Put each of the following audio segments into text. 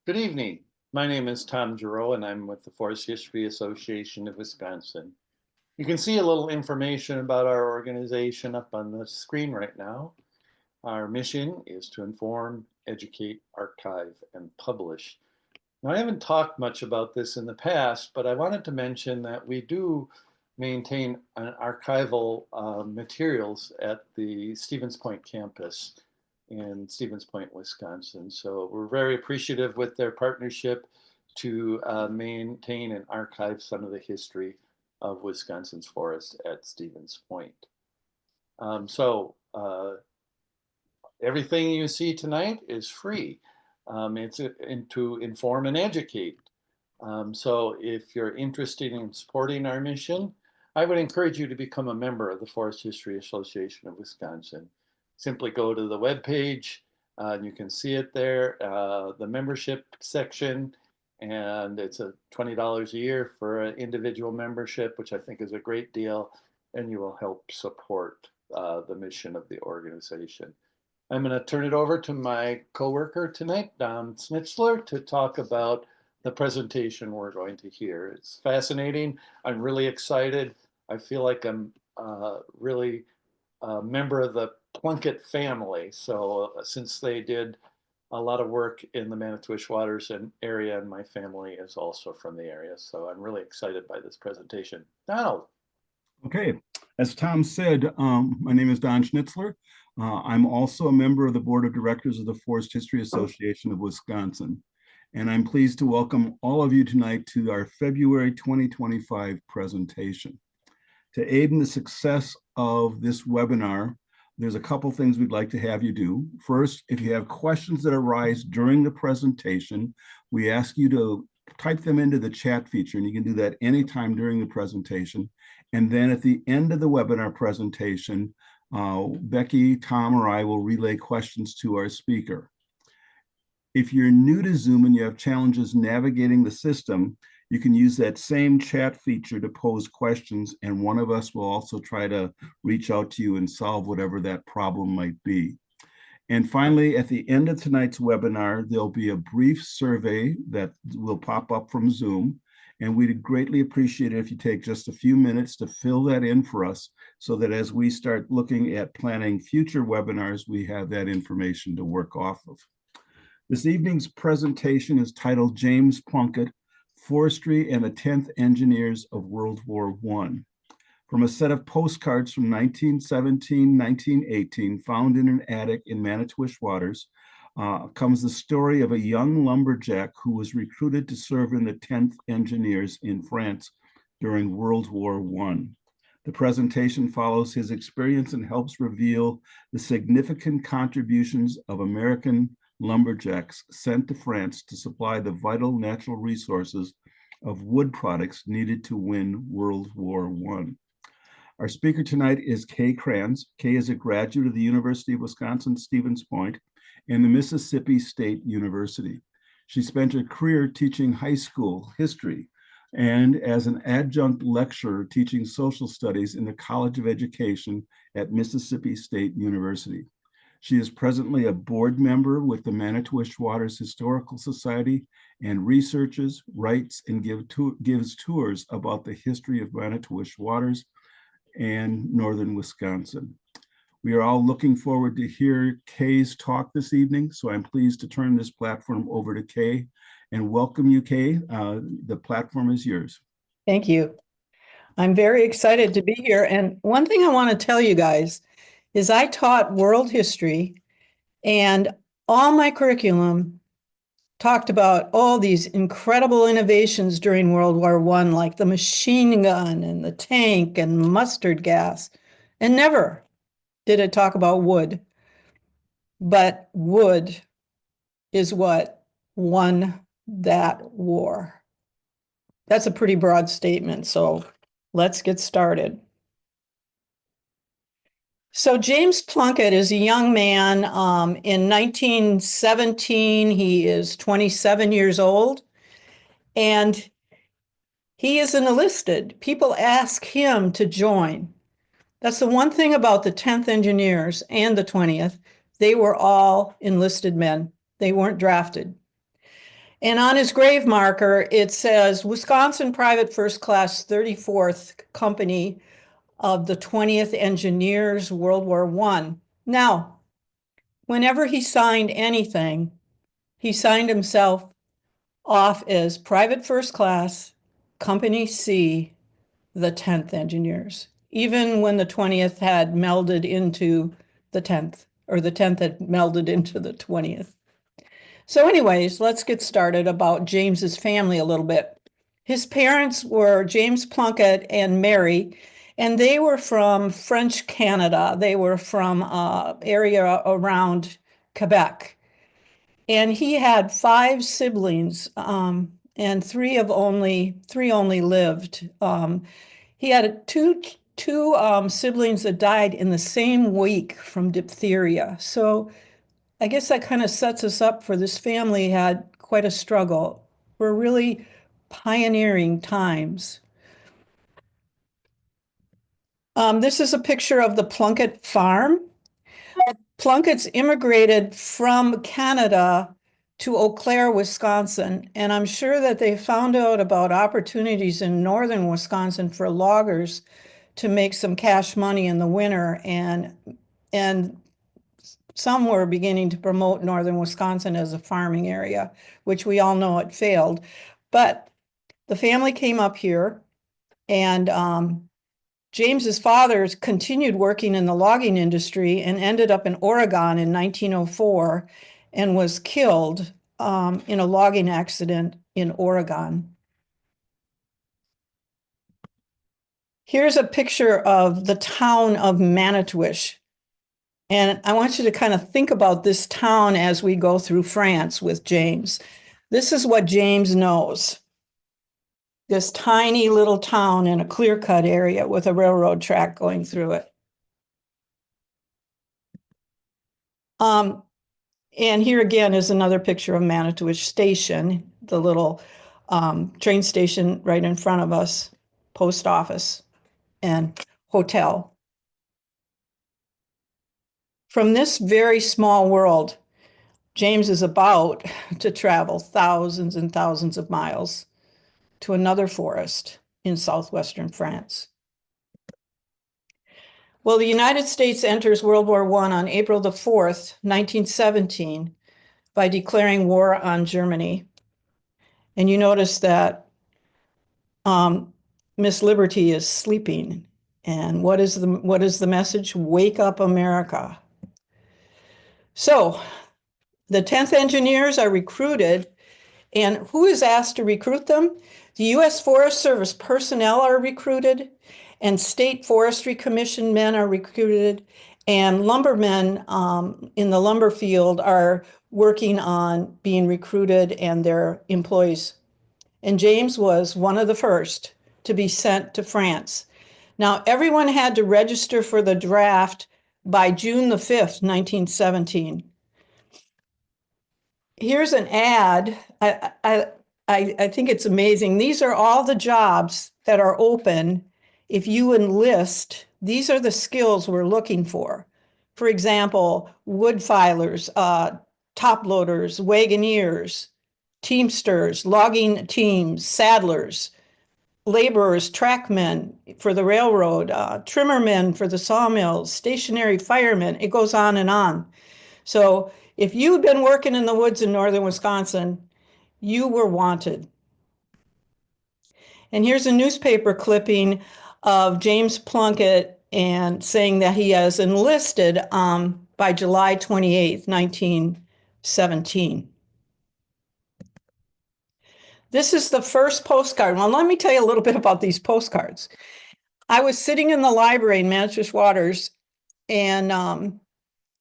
Good evening. My name is Tom Giroux, and I'm with the Forestry Association of Wisconsin. You can see a little information about our organization up on the screen right now. Our mission is to inform, educate, archive, and publish. Now, I haven't talked much about this in the past, but I wanted to mention that we do maintain an archival materials at the Stevens Point campus in Stevens Point, Wisconsin. So we're very appreciative with their partnership to maintain and archive some of the history of Wisconsin's forest at Stevens Point. Everything you see tonight is free. It's to inform and educate. So if you're interested in supporting our mission, I would encourage you to become a member of the Forest History Association of Wisconsin. Simply go to the webpage, and you can see it there, the membership section, and it's a $20 a year for an individual membership, which I think is a great deal, and you will help support the mission of the organization. I'm going to turn it over to my coworker tonight, Don Schnitzler, to talk about the presentation we're going to hear. It's fascinating. I'm really excited. I feel like I'm really a member of the Plunkett family. So since they did a lot of work in the Manitowish Waters area, and my family is also from the area. So I'm really excited by this presentation. Donald. Okay, as Tom said, my name is Don Schnitzler. I'm also a member of the Board of Directors of the Forest History Association of Wisconsin. And I'm pleased to welcome all of you tonight to our February 2025 presentation. To aid in the success of this webinar, there's a couple things we'd like to have you do. First, if you have questions that arise during the presentation, we ask you to type them into the chat feature, and you can do that anytime during the presentation. And then at the end of the webinar presentation, Becky, Tom, or I will relay questions to our speaker. If you're new to Zoom and you have challenges navigating the system, you can use that same chat feature to pose questions, and one of us will also try to reach out to you and solve whatever that problem might be. And finally, at the end of tonight's webinar, there'll be a brief survey that will pop up from Zoom. And we'd greatly appreciate it if you take just a few minutes to fill that in for us so that as we start looking at planning future webinars, we have that information to work off of. This evening's presentation is titled James Plunkett, Forestry and the 10th Engineers of World War I. From a set of postcards from 1917-1918 found in an attic in Manitowish Waters, comes the story of a young lumberjack who was recruited to serve in the 10th Engineers in France during World War I. The presentation follows his experience and helps reveal the significant contributions of American lumberjacks sent to France to supply the vital natural resources of wood products needed to win World War I. Our speaker tonight is Kay Krans. Kay is a graduate of the University of Wisconsin-Stevens Point and the Mississippi State University. She spent her career teaching high school history and as an adjunct lecturer teaching social studies in the College of Education at Mississippi State University. She is presently a board member with the Manitowish Waters Historical Society and researches, writes, and gives tours about the history of Manitowish Waters and northern Wisconsin. We are all looking forward to hear Kay's talk this evening, so I'm pleased to turn this platform over to Kay and welcome you, Kay. The platform is yours. Thank you. I'm very excited to be here. And one thing I want to tell you guys is I taught world history, and all my curriculum talked about all these incredible innovations during World War I, like the machine gun and the tank and mustard gas, and never did it talk about wood. But wood is what won that war. That's a pretty broad statement, so let's get started. So James Plunkett is a young man. In 1917, he is 27 years old, and he is an enlisted. People ask him to join. That's the one thing about the 10th Engineers and the 20th. They were all enlisted men. They weren't drafted. And on his grave marker, it says Wisconsin Private First Class 34th Company of the 20th Engineers, World War I. Now, whenever he signed anything, he signed himself off as Private First Class, Company C, the 10th Engineers, even when the 20th had melded into the 10th, or the 10th had melded into the 20th. So anyways, let's get started about James's family a little bit. His parents were James Plunkett and Mary, and they were from French Canada. They were from area around Quebec. And he had 5 siblings, and three only lived. He had two siblings that died in the same week from diphtheria. So I guess that kind of sets us up for this family had quite a struggle. We're really pioneering times. This is a picture of the Plunkett farm. Plunkett's immigrated from Canada to Eau Claire, Wisconsin, and I'm sure that they found out about opportunities in northern Wisconsin for loggers to make some cash money in the winter, and some were beginning to promote northern Wisconsin as a farming area, which we all know it failed. But the family came up here, and James's father continued working in the logging industry and ended up in Oregon in 1904 and was killed in a logging accident in Oregon. Here's a picture of the town of Manitowish. And I want you to kind of think about this town as we go through France with James. This is what James knows. This tiny little town in a clear-cut area with a railroad track going through it. And here again is another picture of Manitowish Station, the little train station right in front of us, post office and hotel. From this very small world, James is about to travel thousands and thousands of miles to another forest in southwestern France. Well, the United States enters World War I on April the 4th, 1917, by declaring war on Germany. And you notice that Miss Liberty is sleeping. And what is the message? Wake up, America. So the 10th Engineers are recruited, and who is asked to recruit them? The U.S. Forest Service personnel are recruited, and State Forestry Commission men are recruited, and lumbermen in the lumber field are working on being recruited and their employees. And James was one of the first to be sent to France. Now, everyone had to register for the draft by June the 5th, 1917. Here's an ad. I think it's amazing. These are all the jobs that are open. If you enlist, these are the skills we're looking for. For example, wood filers, top loaders, wagoneers, teamsters, logging teams, saddlers, laborers, trackmen for the railroad, trimmermen for the sawmills, stationary firemen. It goes on and on. So if you've been working in the woods in northern Wisconsin, you were wanted. And here's a newspaper clipping of James Plunkett and saying that he has enlisted by July 28th, 1917. This is the first postcard. Well, let me tell you a little bit about these postcards. I was sitting in the library in Manitowish Waters, and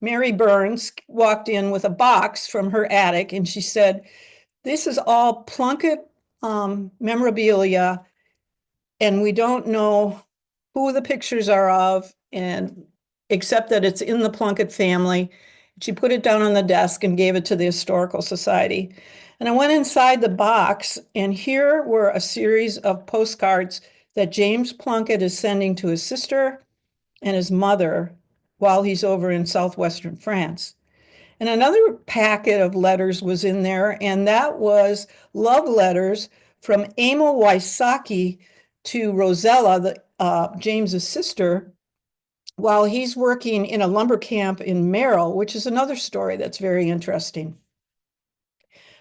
Mary Burns walked in with a box from her attic, and she said, "This is all Plunkett memorabilia, and we don't know who the pictures are of, and except that it's in the Plunkett family." She put it down on the desk and gave it to the Historical Society. And I went inside the box, and here were a series of postcards that James Plunkett is sending to his sister and his mother while he's over in southwestern France. And another packet of letters was in there, and that was love letters from Emil Wysocki to Rosella, James's sister, while he's working in a lumber camp in Merrill, which is another story that's very interesting.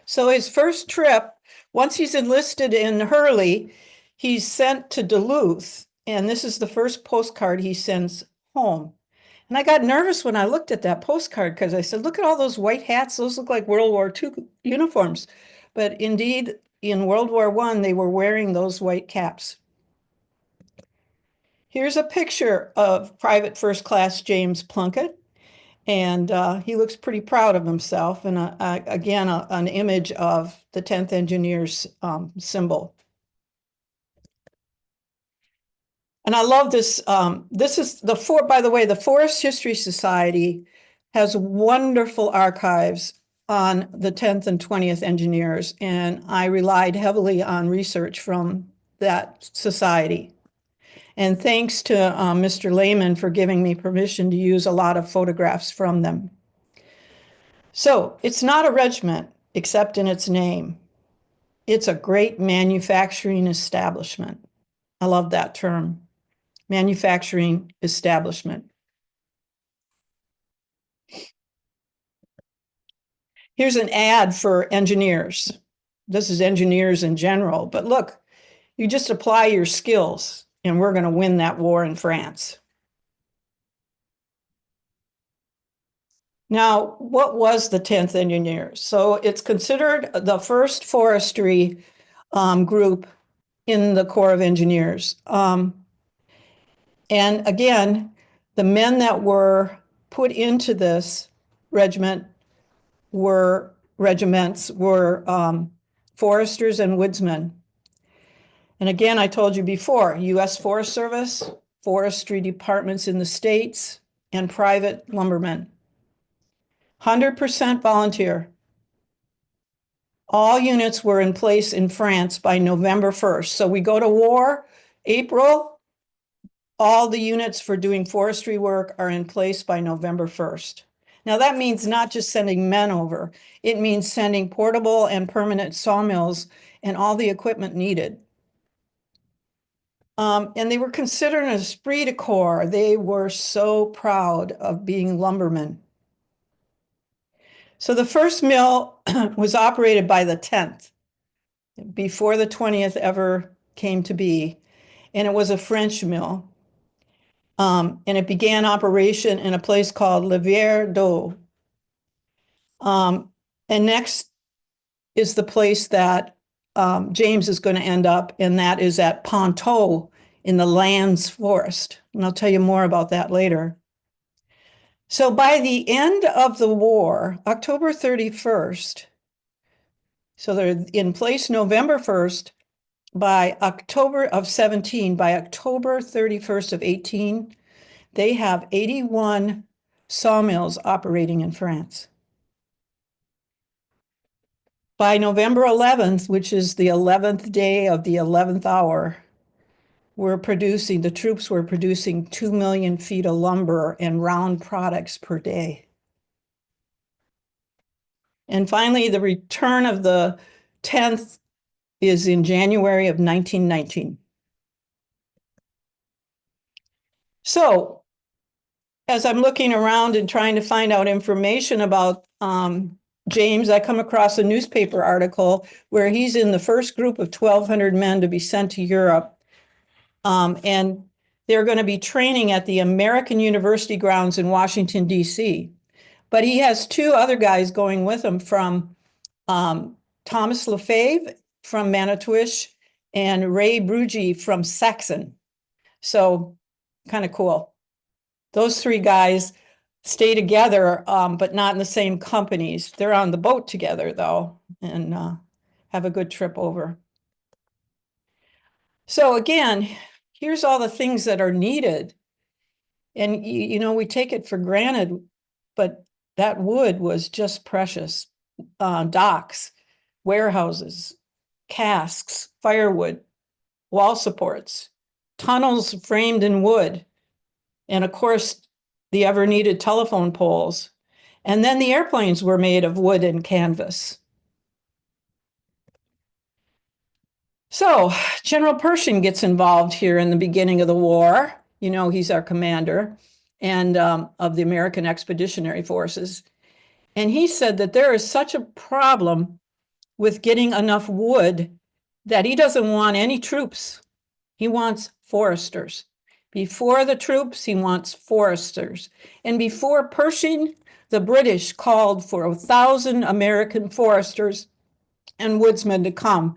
So his first trip, once he's enlisted in Hurley, he's sent to Duluth, and this is the first postcard he sends home. And I got nervous when I looked at that postcard because I said, look at all those white hats. Those look like World War II uniforms. But indeed, in World War I, they were wearing those white caps. Here's a picture of Private First Class James Plunkett. And he looks pretty proud of himself. And again, an image of the 10th Engineers symbol. And I love this. This is by the way, the Forest History Society has wonderful archives on the 10th and 20th Engineers. And I relied heavily on research from that society. And thanks to Mr. Lehman for giving me permission to use a lot of photographs from them. So it's not a regiment, except in its name. It's a great manufacturing establishment. I love that term, manufacturing establishment. Here's an ad for engineers. This is engineers in general, but look, you just apply your skills and we're going to win that war in France. Now, what was the 10th Engineers? So it's considered the first forestry group in the Corps of Engineers. And again, the men that were put into this regiments were foresters and woodsmen. And again, I told you before, U.S. Forest Service, forestry departments in the states, and private lumbermen. 100% volunteer. All units were in place in France by November 1st. So we go to war, April, all the units for doing forestry work are in place by November 1st. Now that means not just sending men over, it means sending portable and permanent sawmills and all the equipment needed. And they were considered an esprit de corps. They were so proud of being lumbermen. So the first mill was operated by the 10th, before the 20th ever came to be, and it was a French mill. And it began operation in a place called Livière d'Eau. And next is the place that James is going to end up, and that is at Ponteau in the Lands Forest. And I'll tell you more about that later. So by the end of the war, October 31st, so they're in place November 1st, by October of 17, by October 31st of 18, they have 81 sawmills operating in France. By November 11th, which is the 11th day of the 11th hour, the troops were producing 2 million feet of lumber and round products per day. And finally, the return of the 10th is in January of 1919. So, as I'm looking around and trying to find out information about James, I come across a newspaper article where he's in the first group of 1,200 men to be sent to Europe. And they're going to be training at the American University grounds in Washington, D.C. But he has two other guys going with him from Thomas Lefebvre from Manitowish and Ray Brugge from Saxon. So kind of cool. Those three guys stay together, but not in the same companies. They're on the boat together, though, and have a good trip over. So again, here's all the things that are needed. And, you know, we take it for granted, but that wood was just precious. Docks, warehouses, casks, firewood, wall supports, tunnels framed in wood, and of course, the ever-needed telephone poles. And then the airplanes were made of wood and canvas. So General Pershing gets involved here in the beginning of the war. You know, he's our commander and of the American Expeditionary Forces. And he said that there is such a problem with getting enough wood that he doesn't want any troops. He wants foresters. Before the troops, he wants foresters. And before Pershing, the British called for 1,000 American foresters and woodsmen to come.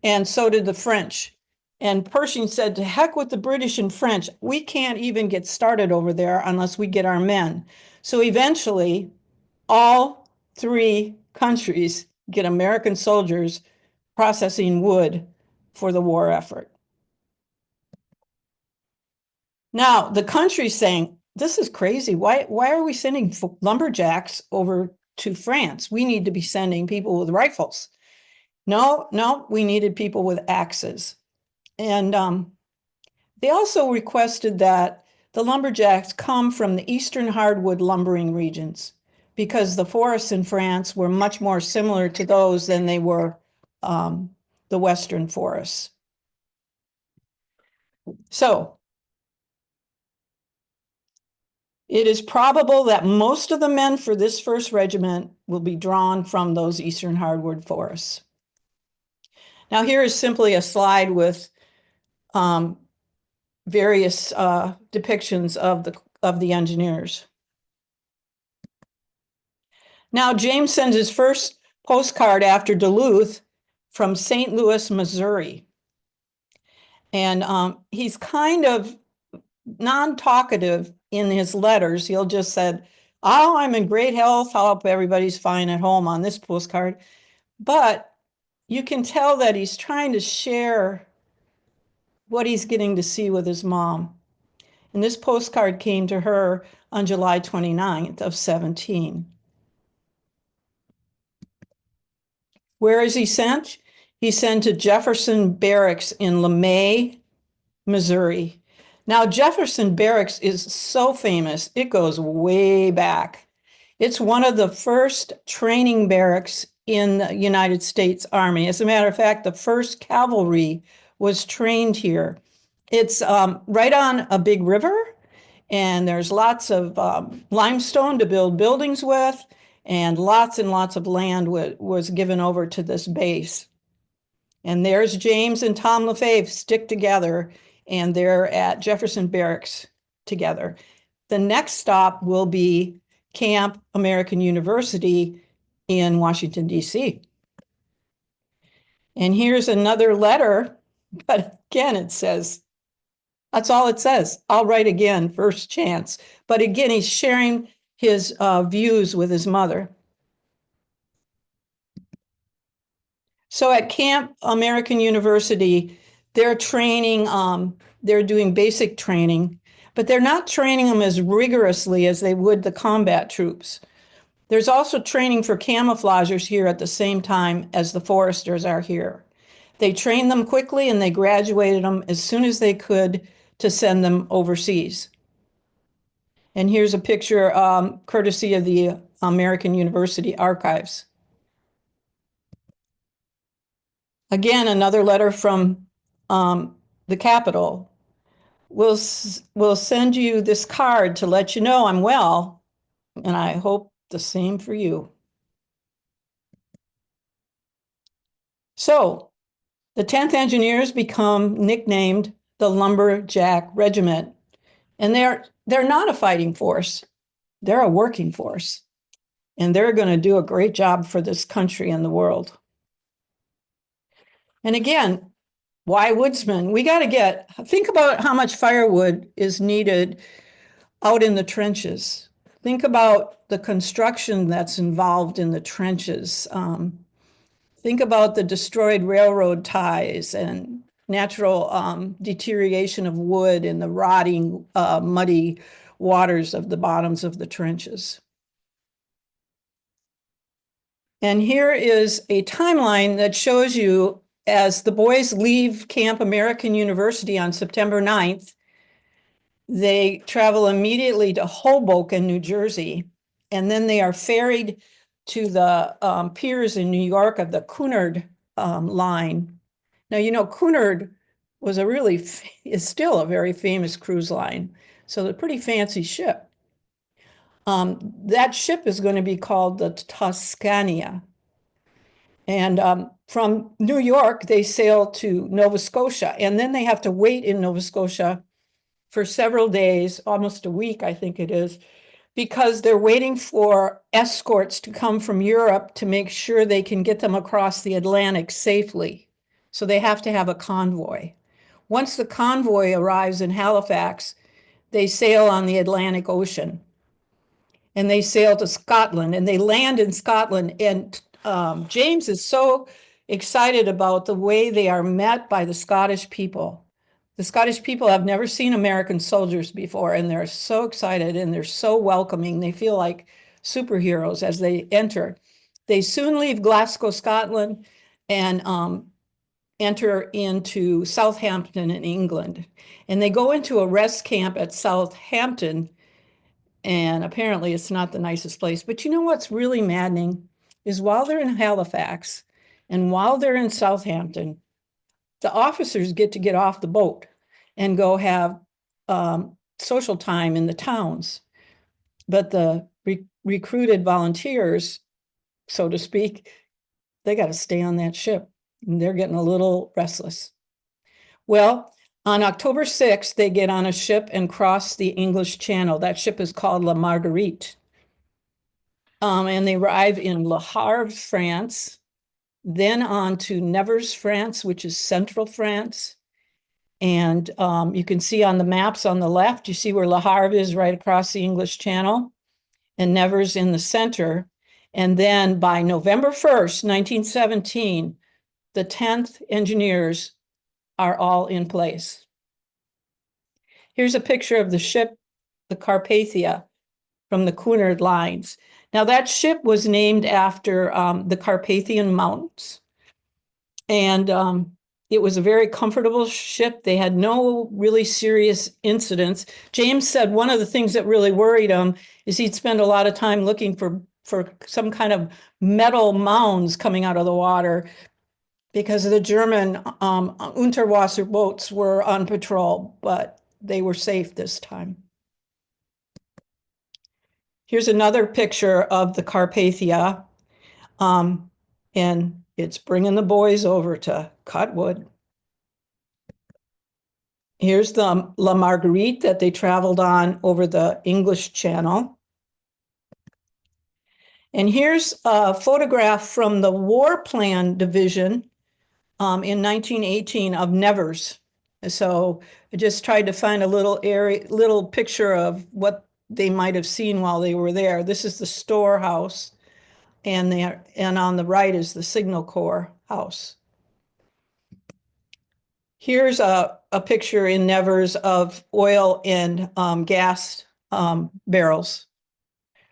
And so did the French. And Pershing said, to heck with the British and French. We can't even get started over there unless we get our men. So eventually, all three countries get American soldiers processing wood for the war effort. Now, the country's saying, this is crazy. Why are we sending lumberjacks over to France? We need to be sending people with rifles. No, we needed people with axes. And they also requested that the lumberjacks come from the eastern hardwood lumbering regions because the forests in France were much more similar to those than they were the western forests. So it is probable that most of the men for this first regiment will be drawn from those eastern hardwood forests. Now, here is simply a slide with various depictions of the engineers. Now, James sends his first postcard after Duluth from St. Louis, Missouri. And he's kind of non-talkative in his letters. He'll just said, oh, I'm in great health. I hope everybody's fine at home on this postcard. But you can tell that he's trying to share what he's getting to see with his mom. And this postcard came to her on July 29th of 17. Where is he sent? He's sent to Jefferson Barracks in LeMay, Missouri. Now, Jefferson Barracks is so famous, it goes way back. It's one of the first training barracks in the United States Army. As a matter of fact, the first cavalry was trained here. It's right on a big river, and there's lots of limestone to build buildings with, and lots of land was given over to this base. And there's James and Tom Lefebvre stick together, and they're at Jefferson Barracks together. The next stop will be Camp American University in Washington, D.C. And here's another letter, but again, it says, that's all it says. I'll write again, first chance. But again, he's sharing his views with his mother. So at Camp American University, they're training, they're doing basic training, but they're not training them as rigorously as they would the combat troops. There's also training for camouflagers here at the same time as the foresters are here. They trained them quickly and they graduated them as soon as they could to send them overseas. And here's a picture courtesy of the American University Archives. Again, another letter from the Capitol. We'll send you this card to let you know I'm well, and I hope the same for you. So the 10th Engineers become nicknamed the Lumberjack Regiment, and they're not a fighting force. They're a working force, and they're going to do a great job for this country and the world. And again, why woodsmen? We got to think about how much firewood is needed out in the trenches. Think about the construction that's involved in the trenches. Think about the destroyed railroad ties and natural deterioration of wood in the rotting, muddy waters of the bottoms of the trenches. And here is a timeline that shows you as the boys leave Camp American University on September 9th, they travel immediately to Hoboken, New Jersey, and then they are ferried to the piers in New York of the Cunard line. Now, you know, Cunard was is still a very famous cruise line. So they're a pretty fancy ship. That ship is going to be called the Tuscania. And from New York, they sail to Nova Scotia, and then they have to wait in Nova Scotia for several days, almost a week, I think it is, because they're waiting for escorts to come from Europe to make sure they can get them across the Atlantic safely. So they have to have a convoy. Once the convoy arrives in Halifax, they sail on the Atlantic Ocean. And they sail to Scotland, and they land in Scotland. And James is so excited about the way they are met by the Scottish people. The Scottish people have never seen American soldiers before, and they're so excited and they're so welcoming. They feel like superheroes as they enter. They soon leave Glasgow, Scotland, and enter into Southampton in England. And they go into a rest camp at Southampton, and apparently it's not the nicest place. But you know what's really maddening is while they're in Halifax and while they're in Southampton, the officers get to get off the boat and go have social time in the towns. But the recruited volunteers, so to speak, they got to stay on that ship. And they're getting a little restless. Well, on October 6th, they get on a ship and cross the English Channel. That ship is called La Marguerite. And they arrive in Le Havre, France, then on to Nevers, France, which is central France. And you can see on the maps on the left, you see where Le Havre is right across the English Channel, and Nevers in the center. And then by November 1st, 1917, the 10th Engineers are all in place. Here's a picture of the ship, the Carpathia, from the Cunard lines. Now that ship was named after the Carpathian Mountains. And it was a very comfortable ship. They had no really serious incidents. James said one of the things that really worried him is he'd spend a lot of time looking for some kind of metal mounds coming out of the water because the German Unterwasser boats were on patrol, but they were safe this time. Here's another picture of the Carpathia, and it's bringing the boys over to cut wood. Here's the La Marguerite that they traveled on over the English Channel. And here's a photograph from the War Plan Division in 1918 of Nevers. So I just tried to find a little picture of what they might have seen while they were there. This is the storehouse, and on the right is the Signal Corps house. Here's a picture in Nevers of oil and gas barrels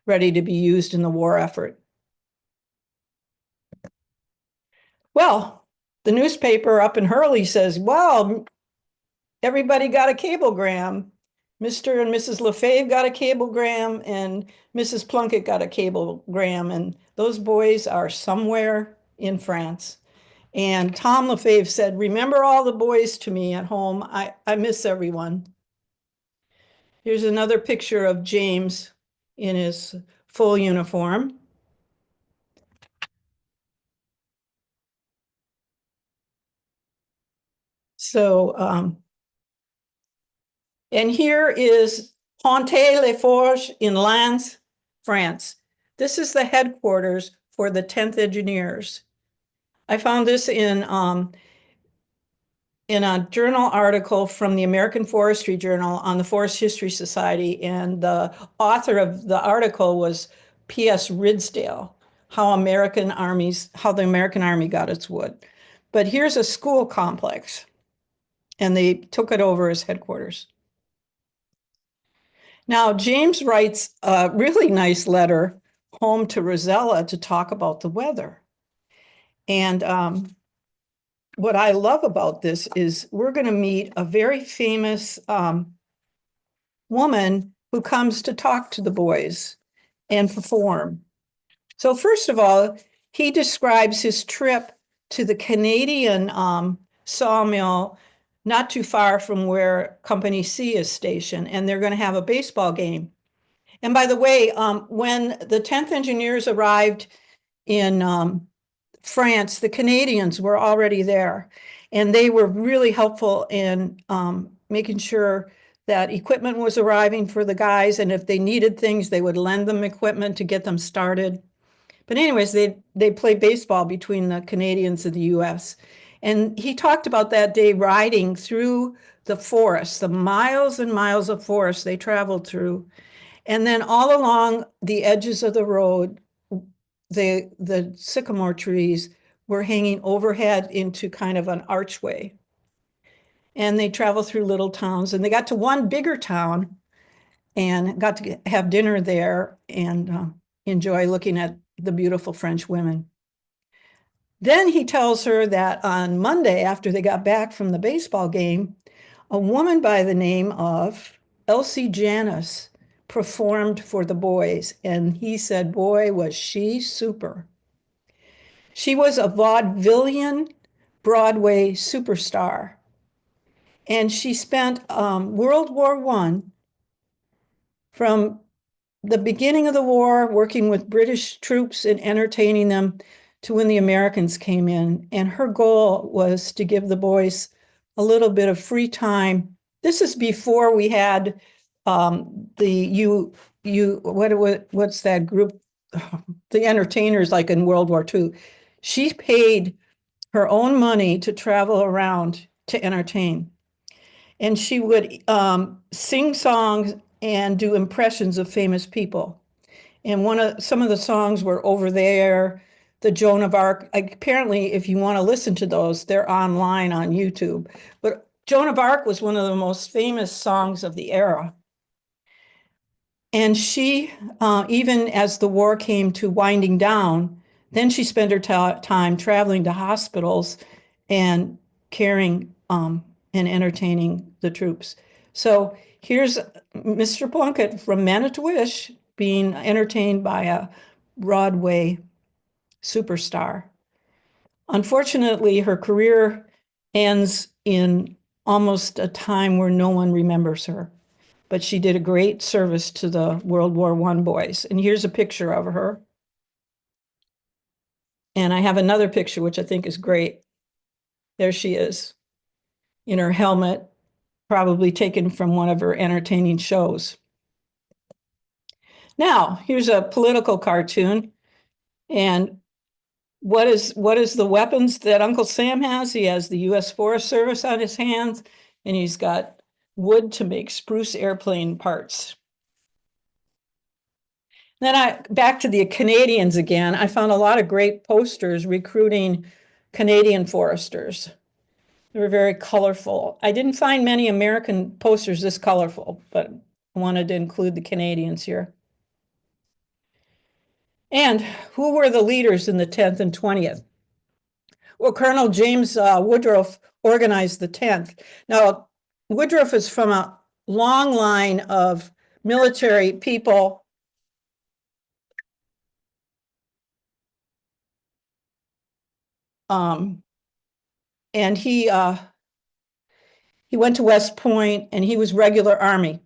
ready to be used in the war effort. Well, the newspaper up in Hurley says, wow, everybody got a cablegram. Mr. and Mrs. Lefebvre got a cablegram, and Mrs. Plunkett got a cablegram, and those boys are somewhere in France. And Tom Lefebvre said, remember all the boys to me at home. I miss everyone. Here's another picture of James in his full uniform. So, and here is Pontet-les-Forges in Lens, France. This is the headquarters for the 10th Engineers. I found this in a journal article from the American Forestry Journal on the Forest History Society, and the author of the article was P.S. Ridsdale, how the American Army got its wood. But here's a school complex, and they took it over as headquarters. Now, James writes a really nice letter home to Rosella to talk about the weather. And what I love about this is we're going to meet a very famous woman who comes to talk to the boys. and perform. So first of all, he describes his trip to the Canadian sawmill not too far from where Company C is stationed, and they're going to have a baseball game. And by the way, when the 10th Engineers arrived in France, the Canadians were already there, and they were really helpful in making sure that equipment was arriving for the guys, and if they needed things, they would lend them equipment to get them started. But anyways, they played baseball between the Canadians and the US. And he talked about that day riding through the forest, the miles and miles of forest they traveled through. And then all along the edges of the road, the sycamore trees were hanging overhead into kind of an archway. And they traveled through little towns, and they got to one bigger town and got to have dinner there and enjoy looking at the beautiful French women. Then he tells her that on Monday, after they got back from the baseball game, a woman by the name of Elsie Janis performed for the boys. And he said, boy, was she super. She was a vaudevillian Broadway superstar. And she spent World War I, from the beginning of the war, working with British troops and entertaining them, to when the Americans came in. And her goal was to give the boys a little bit of free time. This is before we had what's that group? The entertainers, like in World War II. She paid her own money to travel around to entertain. And she would sing songs and do impressions of famous people. And some of the songs were Over There, the Joan of Arc. Apparently, if you want to listen to those, they're online on YouTube. But Joan of Arc was one of the most famous songs of the era. And she, even as the war came to winding down, then she spent her time traveling to hospitals and caring and entertaining the troops. So here's Mr. Plunkett from Manitowish being entertained by a Broadway superstar. Unfortunately, her career ends in almost a time where no one remembers her, but she did a great service to the World War I boys. And here's a picture of her. And I have another picture, which I think is great. There she is in her helmet, probably taken from one of her entertaining shows. Now, here's a political cartoon. And what is the weapons that Uncle Sam has? He has the U.S. Forest Service on his hands, and he's got wood to make spruce airplane parts. Then back to the Canadians again. I found a lot of great posters recruiting Canadian foresters. They were very colorful. I didn't find many American posters this colorful, but I wanted to include the Canadians here. And who were the leaders in the 10th and 20th? Well, Colonel James Woodruff organized the 10th. Now, Woodruff is from a long line of military people and he went to West Point, and he was regular Army.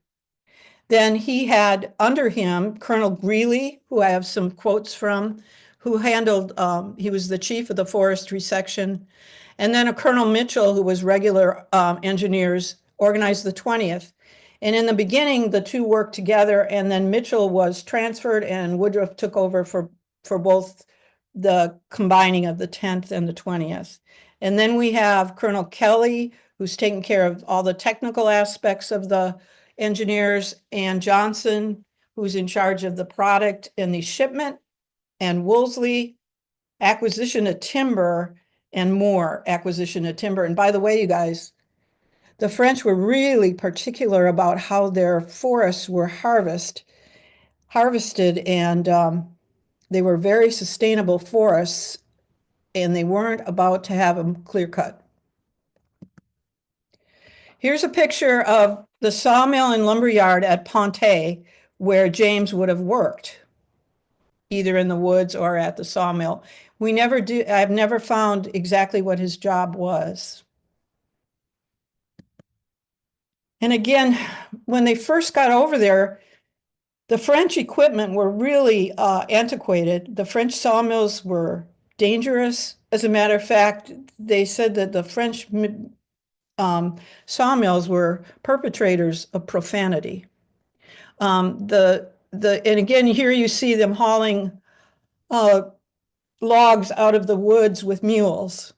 Then he had under him Colonel Greeley, who I have some quotes from, who handled, he was the chief of the forestry section. And then a Colonel Mitchell, who was regular engineers, organized the 20th. And in the beginning, the two worked together, and then Mitchell was transferred and Woodruff took over for both the combining of the 10th and the 20th. And then we have Colonel Kelly, who's taking care of all the technical aspects of the engineers, and Johnson, who's in charge of the product and the shipment, and Woolsey, acquisition of timber, and more acquisition of timber. And by the way, you guys, the French were really particular about how their forests were harvested, and they were very sustainable forests, and they weren't about to have them clear cut. Here's a picture of the sawmill and lumberyard at Ponte, where James would have worked. either in the woods or at the sawmill. I've never found exactly what his job was. And again, when they first got over there, the French equipment were really antiquated. The French sawmills were dangerous. As a matter of fact, they said that the French sawmills were perpetrators of profanity. And again, here you see them hauling logs out of the woods with mules.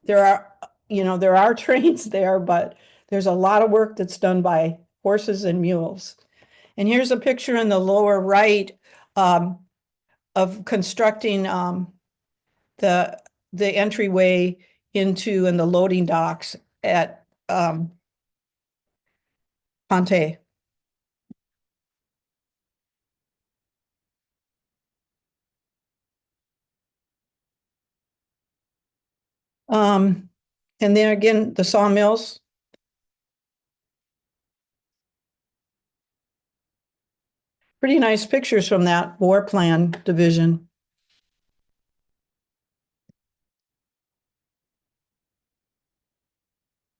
There are trains there, but there's a lot of work that's done by horses and mules. And here's a picture in the lower right of constructing the entryway into and the loading docks at Ponte. And then again, the sawmills. Pretty nice pictures from that war plan division.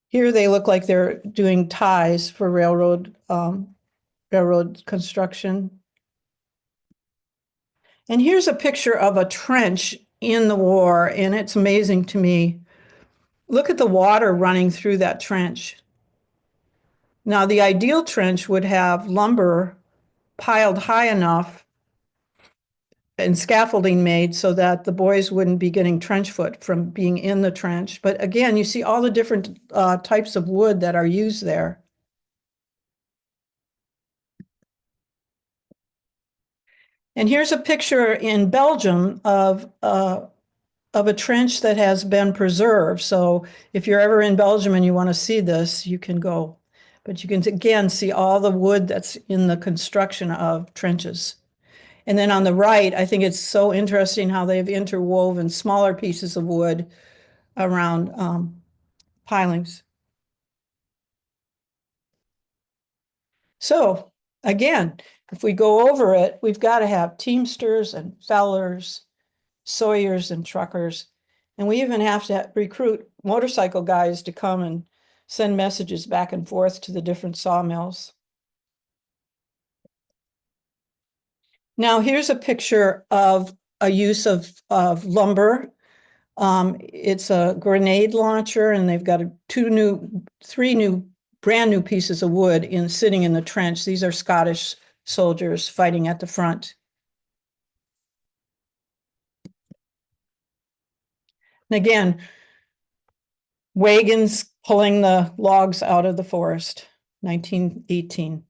Here they look like they're doing ties for railroad construction. And here's a picture of a trench in the war, and it's amazing to me. Look at the water running through that trench. Now, the ideal trench would have lumber piled high enough and scaffolding made so that the boys wouldn't be getting trench foot from being in the trench. But again, you see all the different types of wood that are used there. And here's a picture in Belgium of a trench that has been preserved. So if you're ever in Belgium and you want to see this, you can go. But you can, again, see all the wood that's in the construction of trenches. And then on the right, I think it's so interesting how they've interwoven smaller pieces of wood around pilings. So again, if we go over it, we've got to have teamsters and fellers, sawyers and truckers. And we even have to recruit motorcycle guys to come and send messages back and forth to the different sawmills. Now here's a picture of a use of lumber. It's a grenade launcher, and they've got three new, brand new pieces of wood sitting in the trench. These are Scottish soldiers fighting at the front. And again, wagons pulling the logs out of the forest, 1918.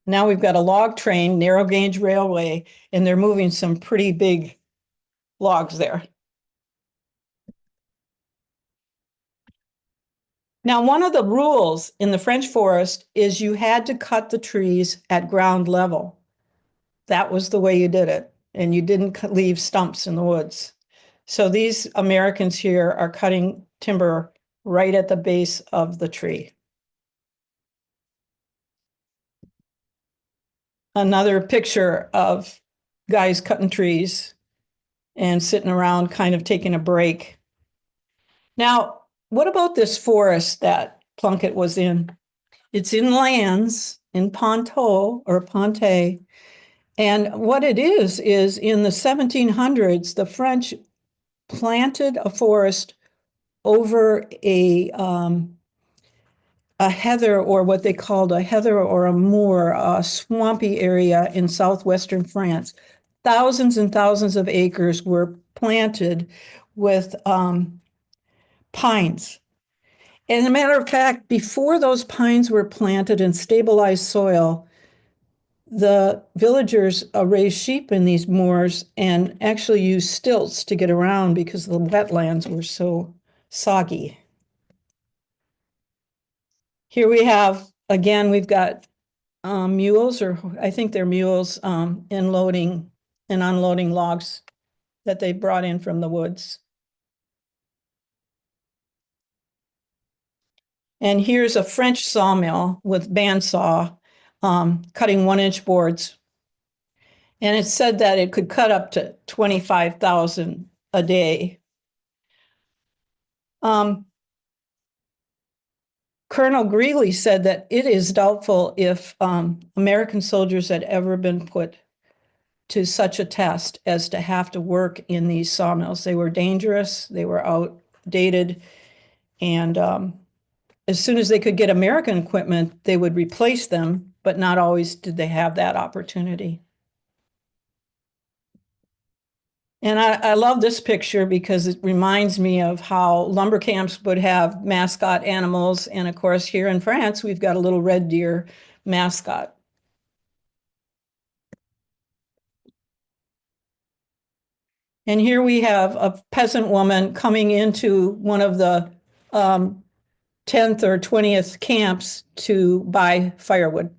Now we've got a log train, narrow gauge railway, and they're moving some pretty big logs there. Now, one of the rules in the French forest is you had to cut the trees at ground level. That was the way you did it, and you didn't leave stumps in the woods. So these Americans here are cutting timber right at the base of the tree. Another picture of guys cutting trees and sitting around kind of taking a break. Now, what about this forest that Plunkett was in? It's in lands in Ponto or Ponte. And what it is in the 1700s, the French planted a forest over a heather, or what they called a heather or a moor, a swampy area in southwestern France. Thousands and thousands of acres were planted with pines. As a matter of fact, before those pines were planted and stabilized soil, the villagers raised sheep in these moors and actually used stilts to get around because the wetlands were so soggy. Here we have, again, we've got mules, or I think they're mules, in loading and unloading logs that they brought in from the woods. And here's a French sawmill with bandsaw cutting 1-inch boards. And it said that it could cut up to 25,000 a day. Colonel Greeley said that it is doubtful if American soldiers had ever been put to such a test as to have to work in these sawmills. They were dangerous, they were outdated, and as soon as they could get American equipment, they would replace them, but not always did they have that opportunity. And I love this picture because it reminds me of how lumber camps would have mascot animals. And of course, here in France, we've got a little red deer mascot. And here we have a peasant woman coming into one of the 10th or 20th camps to buy firewood.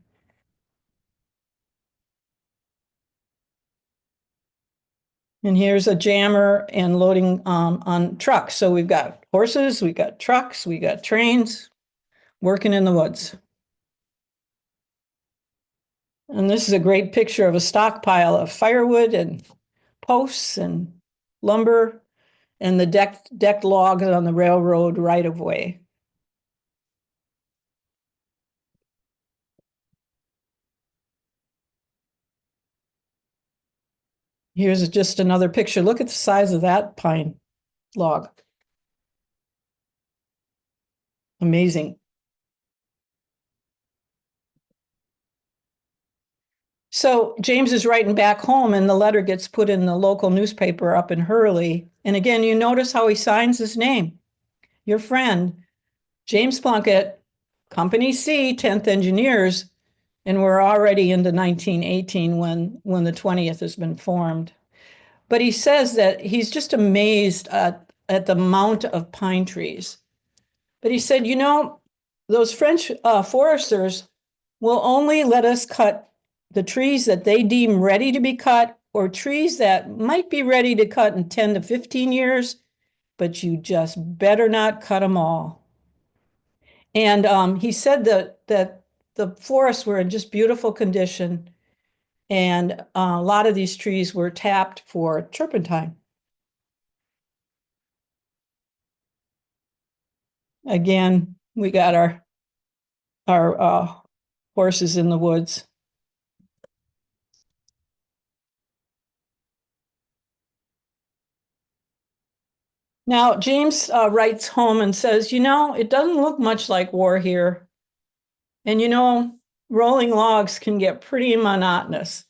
And here's a jammer and loading on trucks. So we've got horses, we've got trucks, we got trains working in the woods. And this is a great picture of a stockpile of firewood and posts and lumber and the decked logs on the railroad right of way. Here's just another picture. Look at the size of that pine log. Amazing. So James is writing back home and the letter gets put in the local newspaper up in Hurley. And again, you notice how he signs his name. Your friend, James Plunkett, Company C, 10th Engineers, and we're already into 1918 when the 20th has been formed. But he says that he's just amazed at the amount of pine trees. But he said, you know, those French foresters will only let us cut the trees that they deem ready to be cut or trees that might be ready to cut in 10 to 15 years, but you just better not cut them all. And he said that the forests were in just beautiful condition, and a lot of these trees were tapped for turpentine. Again, we got our horses in the woods. Now, James writes home and says, you know, it doesn't look much like war here. And, you know, rolling logs can get pretty monotonous.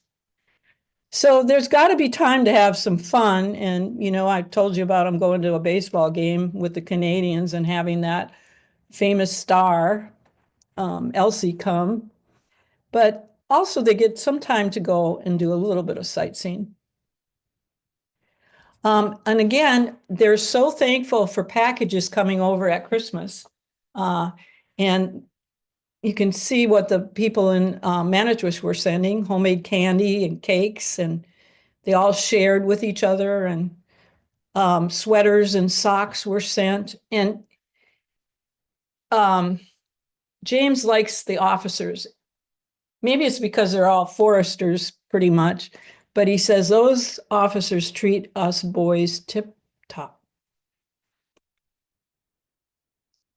So there's got to be time to have some fun. And, you know, I told you about I'm going to a baseball game with the Canadians and having that famous star, Elsie, come. But also they get some time to go and do a little bit of sightseeing. And again, they're so thankful for packages coming over at Christmas. And you can see what the people in Manitowish were sending, homemade candy and cakes, and they all shared with each other, and sweaters and socks were sent. And James likes the officers. Maybe it's because they're all foresters pretty much, but he says those officers treat us boys tip-top.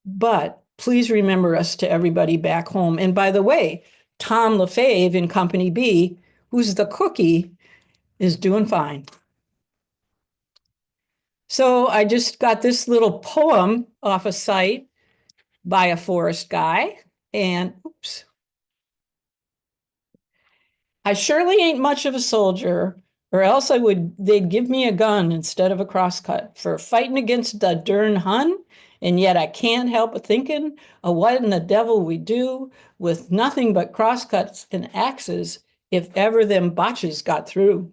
But please remember us to everybody back home. And by the way, Tom Lefebvre in Company B, who's the cookie, is doing fine. So I just got this little poem off a site by a forest guy, and oops. I surely ain't much of a soldier, or else they'd give me a gun instead of a crosscut for fighting against the dern Hun, and yet I can't help but thinking of what in the devil we do with nothing but crosscuts and axes if ever them botches got through.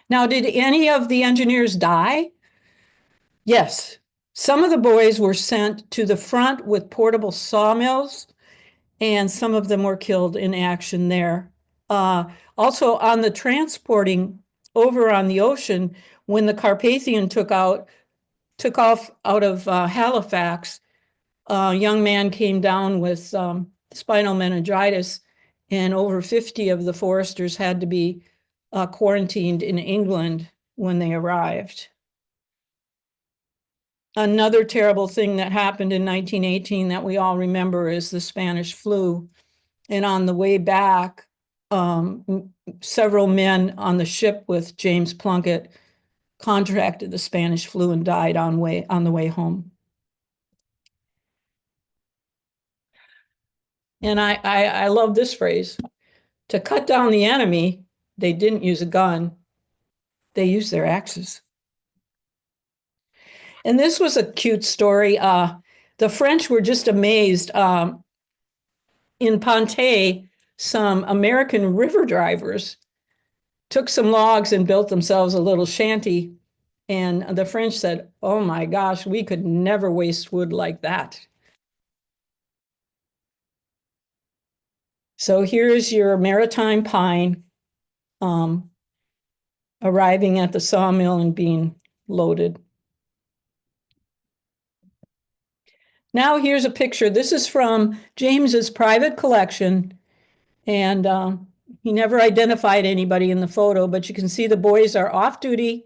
Now, did any of the engineers die? Yes. Some of the boys were sent to the front with portable sawmills, and some of them were killed in action there. Also on the transporting over on the ocean, when the Carpathian took off out of Halifax, a young man came down with spinal meningitis and over 50 of the foresters had to be quarantined in England when they arrived. Another terrible thing that happened in 1918 that we all remember is the Spanish flu. And on the way back, several men on the ship with James Plunkett contracted the Spanish flu and died on the way home. And I love this phrase: to cut down the enemy, they didn't use a gun, they used their axes. And this was a cute story. The French were just amazed. In Ponte, some American river drivers took some logs and built themselves a little shanty. And the French said, "Oh my gosh, we could never waste wood like that." So here's your maritime pine arriving at the sawmill and being loaded. Now here's a picture. This is from James's private collection, and he never identified anybody in the photo, but you can see the boys are off duty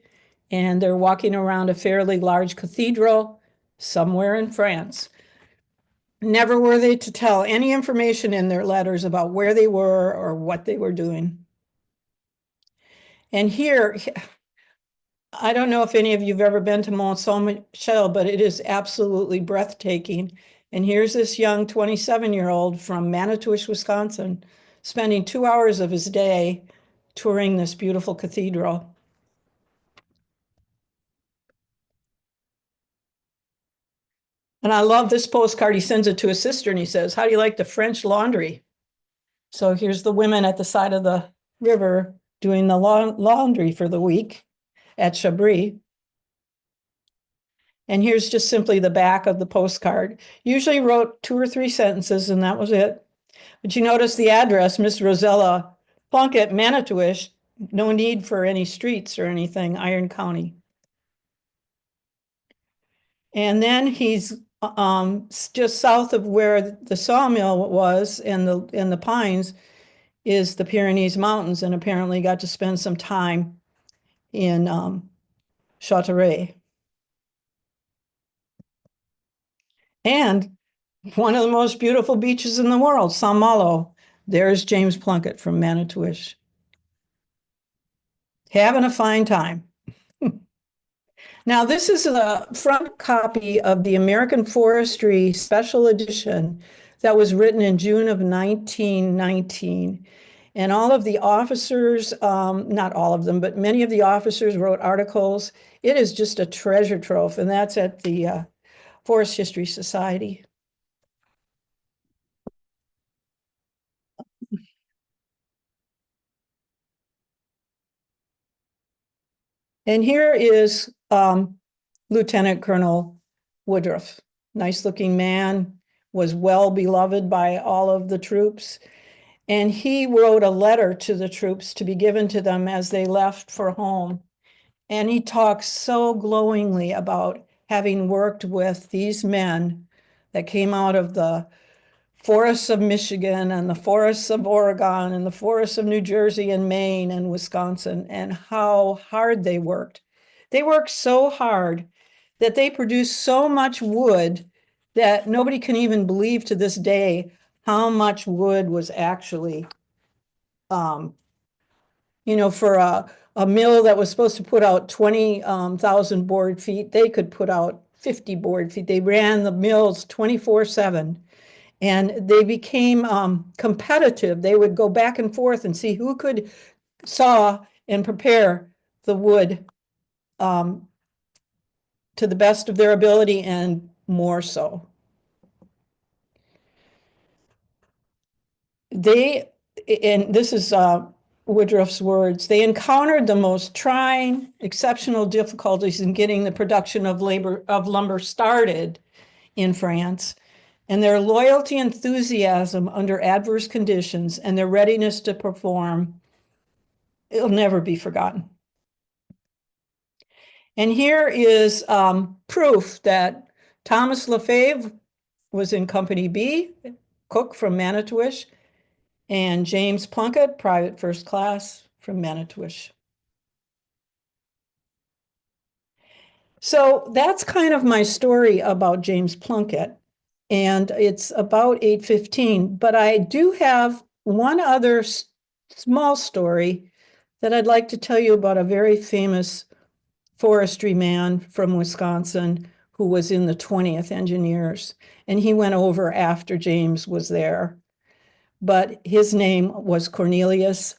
and they're walking around a fairly large cathedral somewhere in France. Never were they to tell any information in their letters about where they were or what they were doing. And here, I don't know if any of you have ever been to Mont Saint-Michel, but it is absolutely breathtaking. And here's this young 27-year-old from Manitowish, Wisconsin, spending 2 hours of his day touring this beautiful cathedral. And I love this postcard. He sends it to his sister and he says, "How do you like the French laundry?" So here's the women at the side of the river doing the laundry for the week at Chabris. And here's just simply the back of the postcard. Usually wrote 2 or 3 sentences and that was it. But you notice the address, Miss Rosella Plunkett, Manitowish, no need for any streets or anything, Iron County. And then he's just south of where the sawmill was and the pines is the Pyrenees Mountains, and apparently got to spend some time in Châteauray. And one of the most beautiful beaches in the world, Saint-Malo. There's James Plunkett from Manitowish. Having a fine time. Now, this is a front copy of the American Forestry Special Edition that was written in June of 1919. And all of the officers, not all of them, but many of the officers wrote articles. It is just a treasure trove, and that's at the Forest History Society. And here is Lieutenant Colonel Woodruff. Nice looking man, was well beloved by all of the troops. And he wrote a letter to the troops to be given to them as they left for home. And he talks so glowingly about having worked with these men that came out of the forests of Michigan and the forests of Oregon and the forests of New Jersey and Maine and Wisconsin, and how hard they worked. They worked so hard that they produced so much wood that nobody can even believe to this day how much wood was actually, for a mill that was supposed to put out 20,000 board feet, they could put out 50 board feet. They ran the mills 24/7. And they became competitive. They would go back and forth and see who could saw and prepare the wood to the best of their ability and more so. And this is Woodruff's words, they encountered the most trying, exceptional difficulties in getting the production of lumber started in France. And their loyalty, enthusiasm under adverse conditions, and their readiness to perform, it'll never be forgotten. And here is proof that Thomas Lefebvre was in Company B, cook from Manitowish, and James Plunkett, private first class from Manitowish. So that's kind of my story about James Plunkett, and it's about 8:15, but I do have one other small story that I'd like to tell you about a very famous forestry man from Wisconsin who was in the 20th Engineers, and he went over after James was there. But his name was Cornelius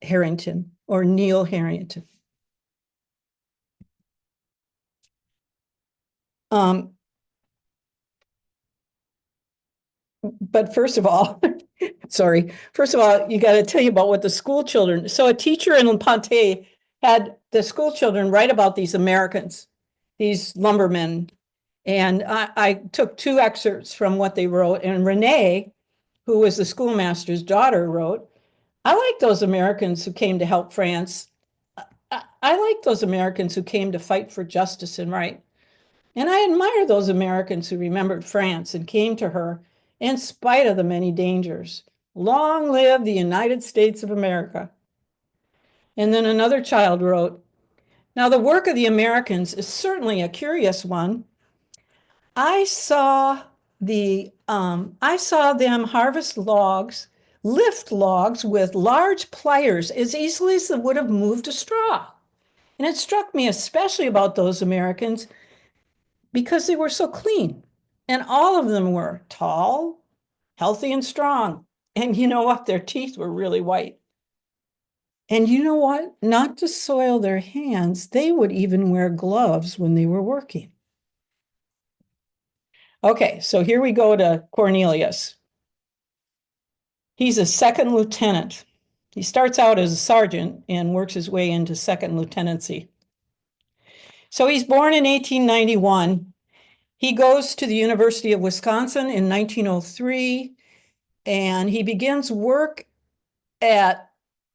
Harrington, or Neil Harrington. But first of all, first of all, you got to tell you about what the school children. So a teacher in Ponte had the school children write about these Americans, these lumbermen. And I took two excerpts from what they wrote. And Renee, who was the schoolmaster's daughter, wrote, I like those Americans who came to help France. I like those Americans who came to fight for justice and right. And I admire those Americans who remembered France and came to her in spite of the many dangers. Long live the United States of America. And then another child wrote, now the work of the Americans is certainly a curious one. I saw them harvest logs, lift logs with large pliers as easily as they would have moved a straw. And it struck me especially about those Americans because they were so clean. And all of them were tall, healthy, and strong. And you know what? Their teeth were really white. And you know what? Not to soil their hands, they would even wear gloves when they were working. Okay, so here we go to Cornelius. He's a second lieutenant. He starts out as a sergeant and works his way into second lieutenancy. So he's born in 1891. He goes to the University of Wisconsin in 1903, and he begins work at,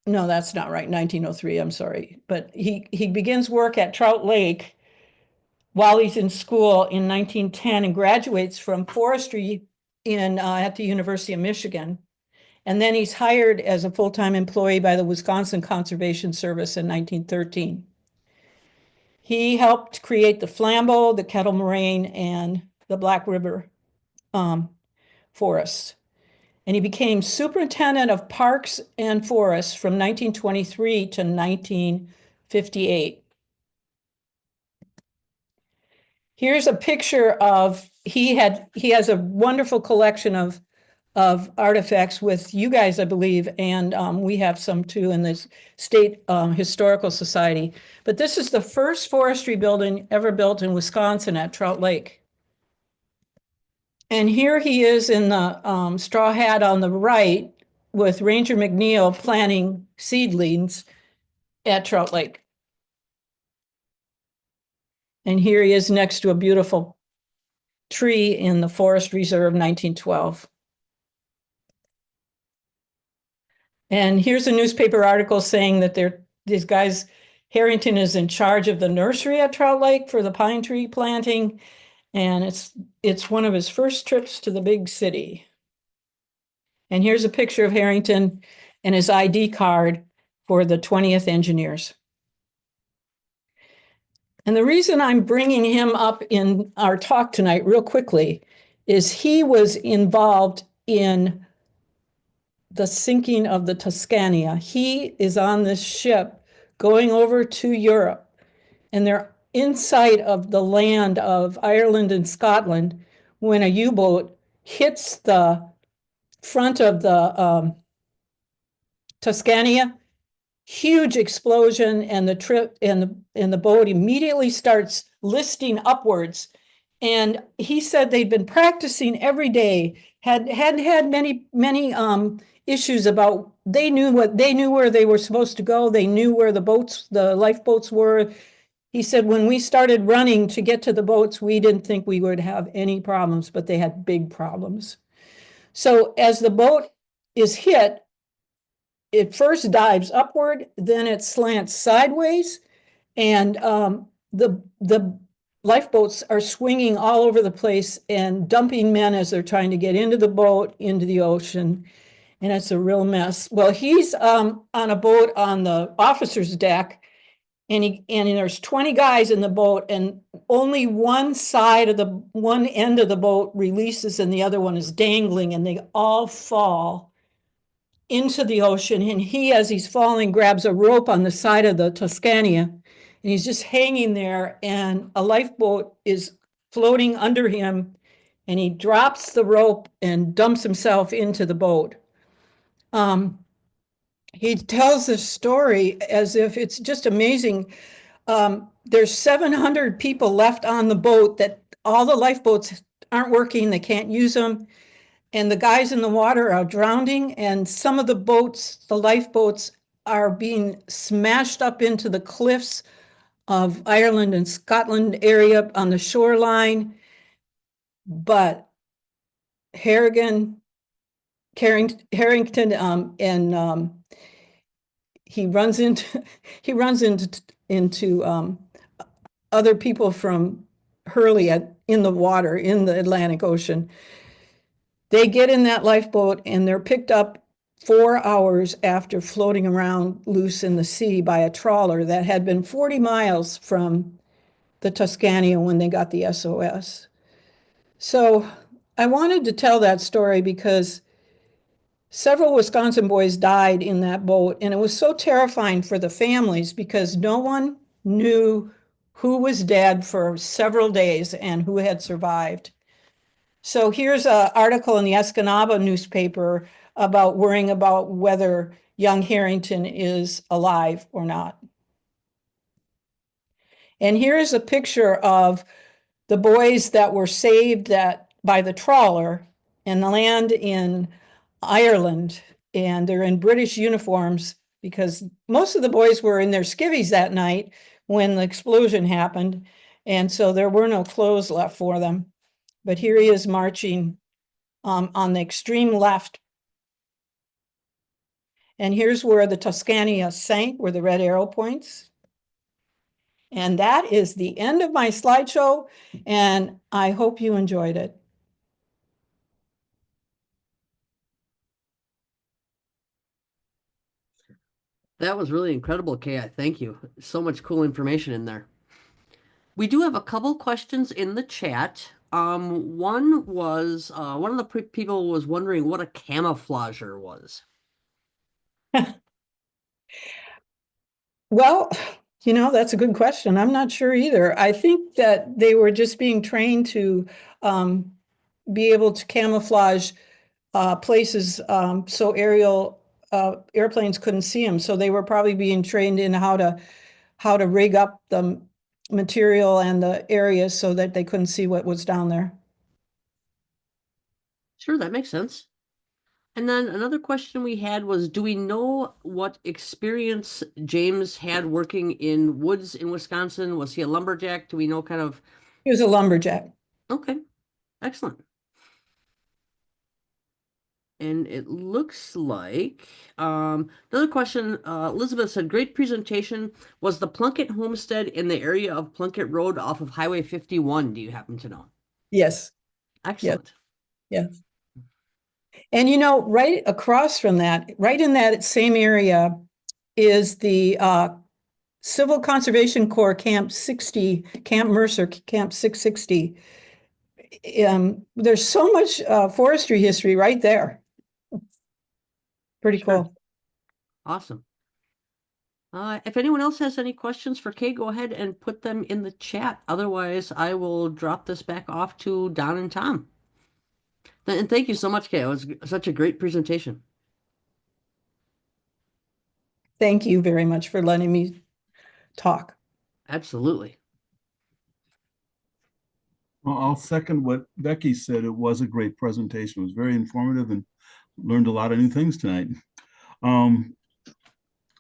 no, that's not right, 1903, I'm sorry. But he begins work at Trout Lake while he's in school in 1910 and graduates from forestry at the University of Michigan. And then he's hired as a full-time employee by the Wisconsin Conservation Service in 1913. He helped create the Flambeau, the Kettle Moraine, and the Black River forests. And he became superintendent of parks and forests from 1923 to 1958. Here's a picture of, he has a wonderful collection of artifacts with you guys, I believe, and we have some too in this State Historical Society. But this is the first forestry building ever built in Wisconsin at Trout Lake. And here he is in the straw hat on the right with Ranger McNeil planting seedlings at Trout Lake. And here he is next to a beautiful tree in the Forest Reserve, 1912. And here's a newspaper article saying that these guys, Harrington is in charge of the nursery at Trout Lake for the pine tree planting. And it's one of his first trips to the big city. And here's a picture of Harrington and his ID card for the 20th Engineers. And the reason I'm bringing him up in our talk tonight real quickly is he was involved in the sinking of the Tuscania. He is on this ship going over to Europe, and they're inside of the land of Ireland and Scotland when a U-boat hits the front of the Tuscania. Huge explosion, and the trip and the boat immediately starts listing upwards. And he said they'd been practicing every day, had many issues about they knew where they were supposed to go. They knew where the lifeboats were. He said when we started running to get to the boats, we didn't think we would have any problems, but they had big problems. So as the boat is hit, it first dives upward, then it slants sideways, and the lifeboats are swinging all over the place and dumping men as they're trying to get into the boat, into the ocean. and it's a real mess. Well, he's on a boat on the officer's deck, and there's 20 guys in the boat, and only one end of the boat releases and the other one is dangling, and they all fall into the ocean. And he, as he's falling, grabs a rope on the side of the Tuscania, and he's just hanging there, and a lifeboat is floating under him, and he drops the rope and dumps himself into the boat. He tells this story as if it's just amazing. There's 700 people left on the boat, that all the lifeboats aren't working, they can't use them, and the guys in the water are drowning, and some of the boats, the lifeboats, are being smashed up into the cliffs of Ireland and Scotland area on the shoreline. But Harrington, and he runs into other people from Hurley in the water in the Atlantic Ocean. They get in that lifeboat and they're picked up 4 hours after floating around loose in the sea by a trawler that had been 40 miles from the Tuscania when they got the SOS. So I wanted to tell that story because several Wisconsin boys died in that boat, and it was so terrifying for the families because no one knew who was dead for several days and who had survived. So here's an article in the Escanaba newspaper about worrying about whether young Harrington is alive or not. And here's a picture of the boys that were saved by the trawler and the land in Ireland, and they're in British uniforms because most of the boys were in their skivvies that night when the explosion happened, and so there were no clothes left for them. But here he is marching on the extreme left. And here's where the Tuscania sank, where the red arrow points. And that is the end of my slideshow, and I hope you enjoyed it. That was really incredible, Kay. Thank you. So much cool information in there. We do have a couple questions in the chat. One was one of the people was wondering what a camouflager was. Well, that's a good question. I'm not sure either. I think that they were just being trained to be able to camouflage places so airplanes couldn't see them. So they were probably being trained in how to rig up the material and the areas so that they couldn't see what was down there. Sure, that makes sense. And then another question we had was, do we know what experience James had working in woods in Wisconsin? Was he a lumberjack? Do we know kind of? He was a lumberjack. Okay, excellent. And it looks like another question. Elizabeth said, "Great presentation. Was the Plunkett homestead in the area of Plunkett Road off of Highway 51? Do you happen to know?" Yes. Excellent. Yes. And right across from that, right in that same area, is the Civil Conservation Corps Camp 60, Camp Mercer, Camp 660. There's so much forestry history right there. Pretty cool. Awesome. If anyone else has any questions for Kay, go ahead and put them in the chat. Otherwise, I will drop this back off to Don and Tom. And thank you so much, Kay. It was such a great presentation. Thank you very much for letting me talk. Absolutely. Well, I'll second what Becky said. It was a great presentation. It was very informative and learned a lot of new things tonight.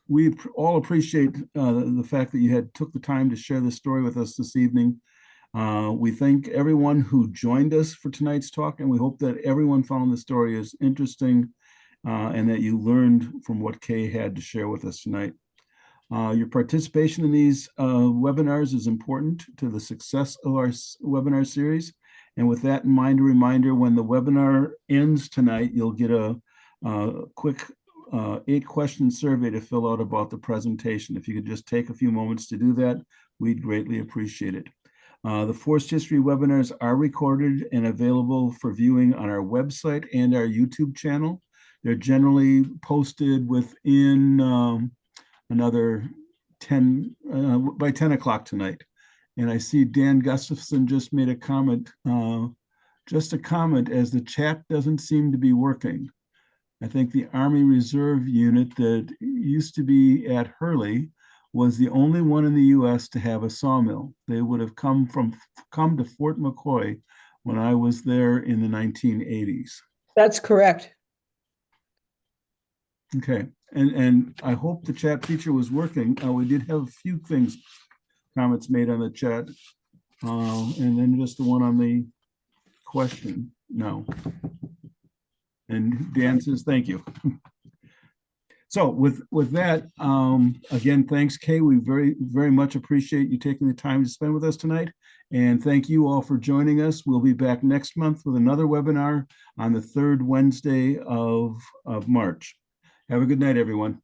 We all appreciate the fact that you took the time to share this story with us this evening. We thank everyone who joined us for tonight's talk, and we hope that everyone found the story as interesting and that you learned from what Kay had to share with us tonight. Your participation in these webinars is important to the success of our webinar series. And with that in mind, a reminder, when the webinar ends tonight, you'll get a quick 8-question survey to fill out about the presentation. If you could just take a few moments to do that, we'd greatly appreciate it. The Forest History webinars are recorded and available for viewing on our website and our YouTube channel. They're generally posted within another 10, by 10 o'clock tonight. And I see Dan Gustafson just made a comment, just a comment, as the chat doesn't seem to be working. I think the Army Reserve unit that used to be at Hurley was the only one in the US to have a sawmill. They would have come to Fort McCoy when I was there in the 1980s. That's correct. Okay, and I hope the chat feature was working. We did have a few comments made on the chat, and then just the one on the question. No. And Dan says, thank you. So with that, again, thanks, Kay. We very much appreciate you taking the time to spend with us tonight. And thank you all for joining us. We'll be back next month with another webinar on the 3rd Wednesday of March. Have a good night, everyone.